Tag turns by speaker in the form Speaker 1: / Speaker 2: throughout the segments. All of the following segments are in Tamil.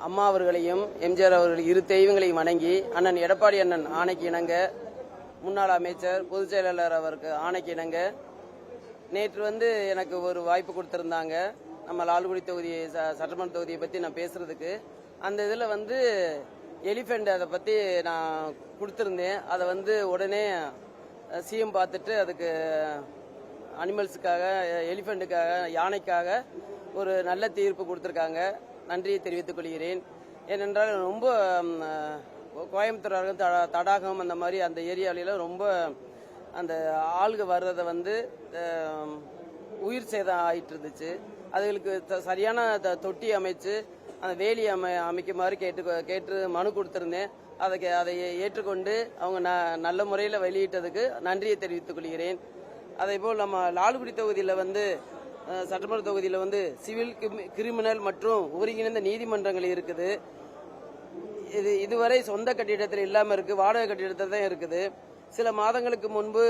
Speaker 1: அம்மா அவர்களையும் எம்ஜிஆர் அவர்கள் இரு தெய்வங்களையும் வணங்கி அண்ணன் எடப்பாடி அண்ணன் ஆணைக்கு இணங்க முன்னாள் அமைச்சர் பொதுச் செயலாளர் அவருக்கு ஆணைக்கு இணங்க நேற்று எனக்கு ஒரு வாய்ப்பு கொடுத்திருந்தாங்க. நம்ம லால்குடி தொகுதி சட்டமன்ற தொகுதியை பற்றி நான் பேசுறதுக்கு. அந்த இதில் எலிஃபெண்ட் அதை பற்றி நான் கொடுத்துருந்தேன். அதை உடனே சிஎம் பார்த்துட்டு அதுக்கு அனிமல்ஸுக்காக, எலிஃபெண்ட்டுக்காக, யானைக்காக ஒரு நல்ல தீர்ப்பு கொடுத்துருக்காங்க. நன்றியை தெரிவித்துக் கொள்கிறேன். ஏனென்றால் ரொம்ப கோயம்புத்தூர் தடாகம் அந்த மாதிரி அந்த ஏரியாவிலாம் ரொம்ப அந்த ஆளுக வர்றதை உயிர் சேதம் ஆயிட்டு இருந்துச்சு. அதுகளுக்கு சரியான தொட்டி அமைச்சு அந்த வேலி அமைக்குமாறு கேட்டு மனு கொடுத்திருந்தேன். அதை ஏற்றுக்கொண்டு அவங்க நல்ல முறையில் வெளியிட்டதுக்கு நன்றியை தெரிவித்துக் கொள்கிறேன். அதே போல் நம்ம லால்குடி தொகுதியில் சட்டமன்ற தொகுதியில் சிவில், கிரிமினல் மற்றும் ஒருங்கிணைந்த நீதிமன்றங்கள் இருக்குது. இதுவரை சொந்த கட்டிடத்தில் இல்லாமல் இருக்கு, வாடகை கட்டிடத்தில் தான் இருக்குது. சில மாதங்களுக்கு முன்பு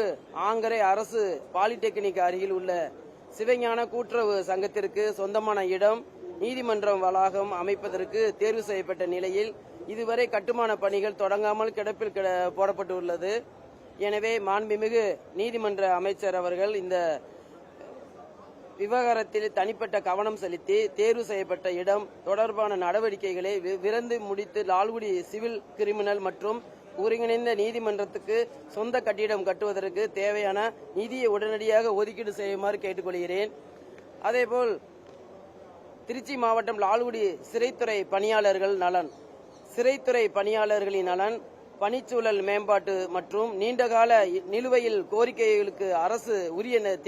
Speaker 1: ஆங்கரை அரசு பாலிடெக்னிக் அருகில் உள்ள சிவஞான கூட்டுறவு சங்கத்திற்கு சொந்தமான இடம் நீதிமன்றம் வளாகம் அமைப்பதற்கு தேர்வு செய்யப்பட்ட நிலையில் இதுவரை கட்டுமான பணிகள் தொடங்காமல் கிடப்பில் போடப்பட்டுள்ளது. எனவே மாண்புமிகு நீதிமன்ற அமைச்சர் அவர்கள் இந்த விவகாரத்தில் தனிப்பட்ட கவனம் செலுத்தி தேர்வு செய்யப்பட்ட இடம் தொடர்பான நடவடிக்கைகளை விரைந்து முடித்து லால்குடி சிவில், கிரிமினல் மற்றும் ஒருங்கிணைந்த நீதிமன்றத்துக்கு சொந்த கட்டிடம் கட்டுவதற்கு தேவையான நிதியை உடனடியாக ஒதுக்கீடு செய்யுமாறு கேட்டுக்கொள்கிறேன். அதேபோல் திருச்சி மாவட்டம் லால்குடி சிறைத்துறை பணியாளர்கள் நலன், சிறைத்துறை பணியாளர்களின் நலன், பணிச்சூழல் மேம்பாட்டு மற்றும் நீண்டகால நிலுவையில் கோரிக்கைகளுக்கு அரசு உரிய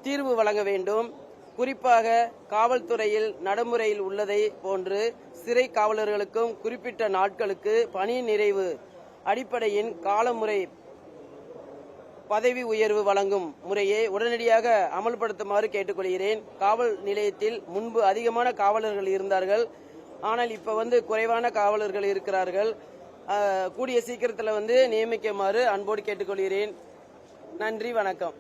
Speaker 1: தீர்வு வழங்க வேண்டும். குறிப்பாக காவல்துறையில் நடைமுறையில் உள்ளதை போன்று சிறை காவலர்களுக்கும் குறிப்பிட்ட நாட்களுக்கு பணி நிறைவு அடிப்படையின் காலமுறை பதவி உயர்வு வழங்கும் முறையை உடனடியாக அமல்படுத்துமாறு கேட்டுக்கொள்கிறேன். காவல் நிலையத்தில் முன்பு அதிகமான காவலர்கள் இருந்தார்கள். ஆனால் இப்ப குறைவான காவலர்கள் இருக்கிறார்கள். கூடிய சீக்கிரத்தில் நியமிக்குமாறு அன்போடு கேட்டுக்கொள்கிறேன். நன்றி, வணக்கம்.